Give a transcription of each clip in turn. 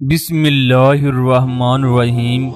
بسم اللہ الرحمن الرحیم۔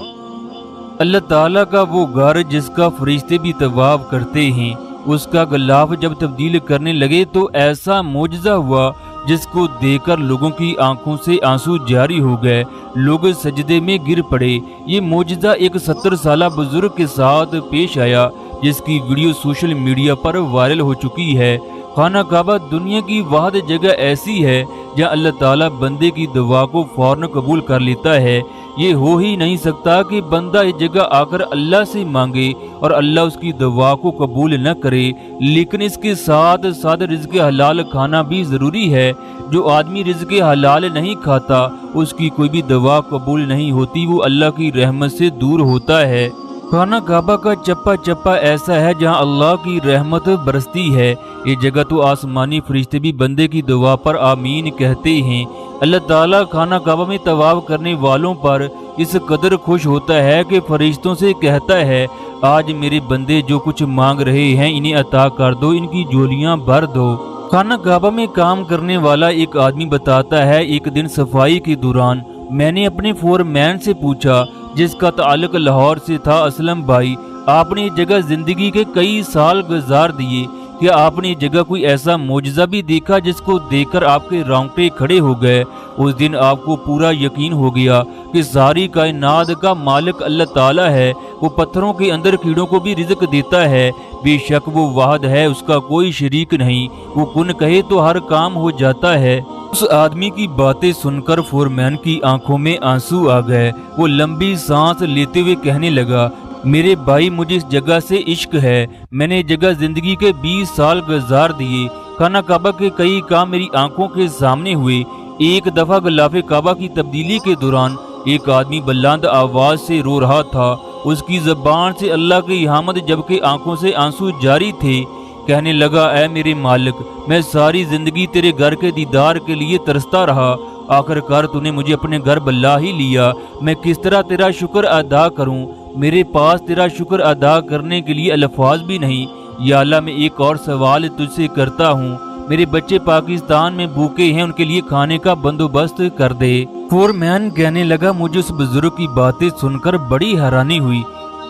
اللہ تعالیٰ کا وہ گھر جس کا فرشتے بھی طواف کرتے ہیں، اس کا غلاف جب تبدیل کرنے لگے تو ایسا معجزہ ہوا جس کو دیکھ کر لوگوں کی آنکھوں سے آنسو جاری ہو گئے، لوگ سجدے میں گر پڑے۔ یہ معجزہ ایک 70 سالہ بزرگ کے ساتھ پیش آیا جس کی ویڈیو سوشل میڈیا پر وائرل ہو چکی ہے۔ خانہ کعبہ دنیا کی واحد جگہ ایسی ہے جہاں اللہ تعالیٰ بندے کی دعا کو فوراً قبول کر لیتا ہے۔ یہ ہو ہی نہیں سکتا کہ بندہ اس جگہ آ کر اللہ سے مانگے اور اللہ اس کی دعا کو قبول نہ کرے، لیکن اس کے ساتھ ساتھ رزق حلال کھانا بھی ضروری ہے۔ جو آدمی رزق حلال نہیں کھاتا اس کی کوئی بھی دعا قبول نہیں ہوتی، وہ اللہ کی رحمت سے دور ہوتا ہے۔ خانہ کعبہ کا چپا چپا ایسا ہے جہاں اللہ کی رحمت برستی ہے۔ یہ جگہ تو آسمانی فرشتے بھی بندے کی دعا پر آمین کہتے ہیں۔ اللہ تعالیٰ خانہ کعبہ میں طواف کرنے والوں پر اس قدر خوش ہوتا ہے کہ فرشتوں سے کہتا ہے، آج میرے بندے جو کچھ مانگ رہے ہیں انہیں عطا کر دو، ان کی جھولیاں بھر دو۔ خانہ کعبہ میں کام کرنے والا ایک آدمی بتاتا ہے، ایک دن صفائی کے دوران میں نے اپنے فور مین سے پوچھا جس کا تعلق لاہور سے تھا، اسلم بھائی آپ نے یہ جگہ زندگی کے کئی سال گزار دیے، کیا آپ نے یہ جگہ کوئی ایسا معجزہ بھی دیکھا جس کو دیکھ کر آپ کے رونگٹے کھڑے ہو گئے؟ اس دن آپ کو پورا یقین ہو گیا کہ ساری کائنات کا مالک اللہ تعالیٰ ہے۔ وہ پتھروں کے اندر کیڑوں کو بھی رزق دیتا ہے، بے شک وہ واحد ہے، اس کا کوئی شریک نہیں، وہ کن کہے تو ہر کام ہو جاتا ہے۔ اس آدمی کی باتیں سن کر فورمین کی آنکھوں میں آنسو آ گئے۔ وہ لمبی سانس لیتے ہوئے کہنے لگا، میرے بھائی مجھے اس جگہ سے عشق ہے، میں نے جگہ زندگی کے 20 سال گزار دیے، خانہ کعبہ کے کئی کام میری آنکھوں کے سامنے ہوئے۔ ایک دفعہ غلاف کعبہ کی تبدیلی کے دوران ایک آدمی بلند آواز سے رو رہا تھا، اس کی زبان سے اللہ کی حمد جبکہ آنکھوں سے آنسو جاری تھے۔ کہنے لگا، اے میرے مالک، میں ساری زندگی تیرے گھر کے دیدار کے لیے ترستا رہا، آخر کار تو نے مجھے اپنے گھر بلا ہی لیا، میں کس طرح تیرا شکر ادا کروں؟ میرے پاس تیرا شکر ادا کرنے کے لیے الفاظ بھی نہیں۔ یا اللہ، میں ایک اور سوال تجھ سے کرتا ہوں، میرے بچے پاکستان میں بھوکے ہیں، ان کے لیے کھانے کا بندوبست کر دے۔ فورمین کہنے لگا، مجھے اس بزرگ کی باتیں سن کر بڑی حیرانی ہوئی،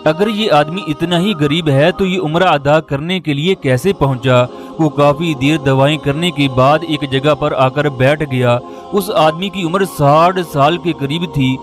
اگر یہ آدمی اتنا ہی غریب ہے تو یہ عمرہ ادا کرنے کے لیے کیسے پہنچا؟ وہ کافی دیر دعائیں کرنے کے بعد ایک جگہ پر آ کر بیٹھ گیا۔ اس آدمی کی عمر 60 سال کے قریب تھی۔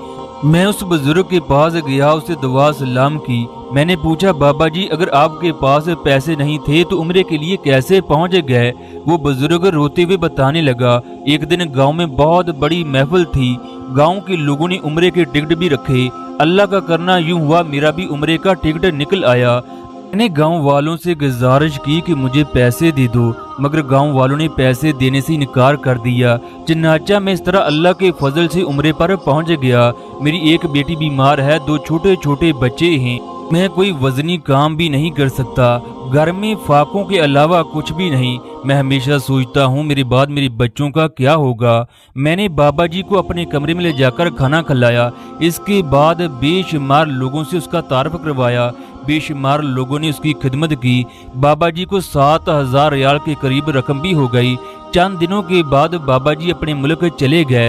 میں اس بزرگ کے پاس گیا، اسے دعا سلام کی۔ میں نے پوچھا، بابا جی اگر آپ کے پاس پیسے نہیں تھے تو عمرے کے لیے کیسے پہنچ گئے؟ وہ بزرگ روتے ہوئے بتانے لگا، ایک دن گاؤں میں بہت بڑی محفل تھی، گاؤں کے لوگوں نے عمرے کے ٹکٹ بھی رکھے، اللہ کا کرنا یوں ہوا میرا بھی عمرے کا ٹکٹ نکل آیا۔ میں نے گاؤں والوں سے گزارش کی کہ مجھے پیسے دے دو، مگر گاؤں والوں نے پیسے دینے سے انکار کر دیا، چنانچہ میں اس طرح اللہ کے فضل سے عمرے پر پہنچ گیا۔ میری ایک بیٹی بیمار ہے، 2 چھوٹے چھوٹے بچے ہیں، میں کوئی وزنی کام بھی نہیں کر سکتا، گھر میں فاقوں کے علاوہ کچھ بھی نہیں۔ میں ہمیشہ سوچتا ہوں میرے بعد میرے بچوں کا کیا ہوگا۔ میں نے بابا جی کو اپنے کمرے میں لے جا کر کھانا کھلایا، اس کے بعد بے شمار لوگوں سے اس کا تعارف کروایا، بے شمار لوگوں نے اس کی خدمت کی۔ بابا جی کو 7000 ریال کے قریب رقم بھی ہو گئی۔ چند دنوں کے بعد بابا جی اپنے ملک چلے گئے۔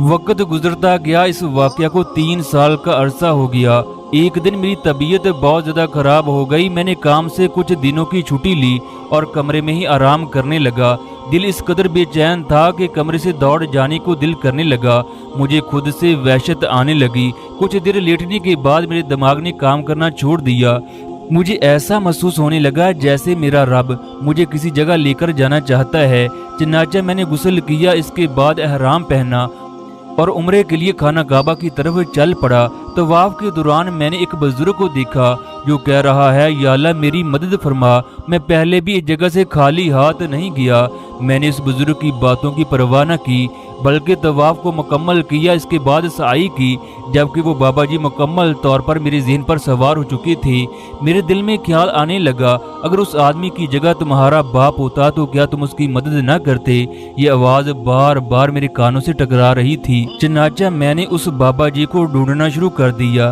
وقت گزرتا گیا، اس واقعہ کو 3 سال کا عرصہ ہو گیا۔ ایک دن میری طبیعت بہت زیادہ خراب ہو گئی، میں نے کام سے کچھ دنوں کی چھٹی لی اور کمرے میں ہی آرام کرنے لگا۔ دل اس قدر بے چین تھا کہ کمرے سے دوڑ جانے کو دل کرنے لگا، مجھے خود سے وحشت آنے لگی۔ کچھ دیر لیٹنے کے بعد میرے دماغ نے کام کرنا چھوڑ دیا، مجھے ایسا محسوس ہونے لگا جیسے میرا رب مجھے کسی جگہ لے کر جانا چاہتا ہے۔ چنانچہ میں نے غسل کیا، اس کے بعد احرام پہنا اور عمرے کے لیے خانہ کعبہ کی طرف چل پڑا۔ طواف کے دوران میں نے ایک بزرگ کو دیکھا جو کہہ رہا ہے، یا اللہ میری مدد فرما، میں پہلے بھی اس جگہ سے خالی ہاتھ نہیں گیا۔ میں نے اس بزرگ کی باتوں کی پرواہ نہ کی بلکہ طواف کو مکمل کیا، اس کے بعد سعی کی، جبکہ وہ بابا جی مکمل طور پر میرے ذہن پر سوار ہو چکے تھے۔ میرے دل میں خیال آنے لگا، اگر اس آدمی کی جگہ تمہارا باپ ہوتا تو کیا تم اس کی مدد نہ کرتے؟ یہ آواز بار بار میرے کانوں سے ٹکرا رہی تھی۔ چنانچہ میں نے اس بابا جی کو ڈھونڈنا شروع کر دیا۔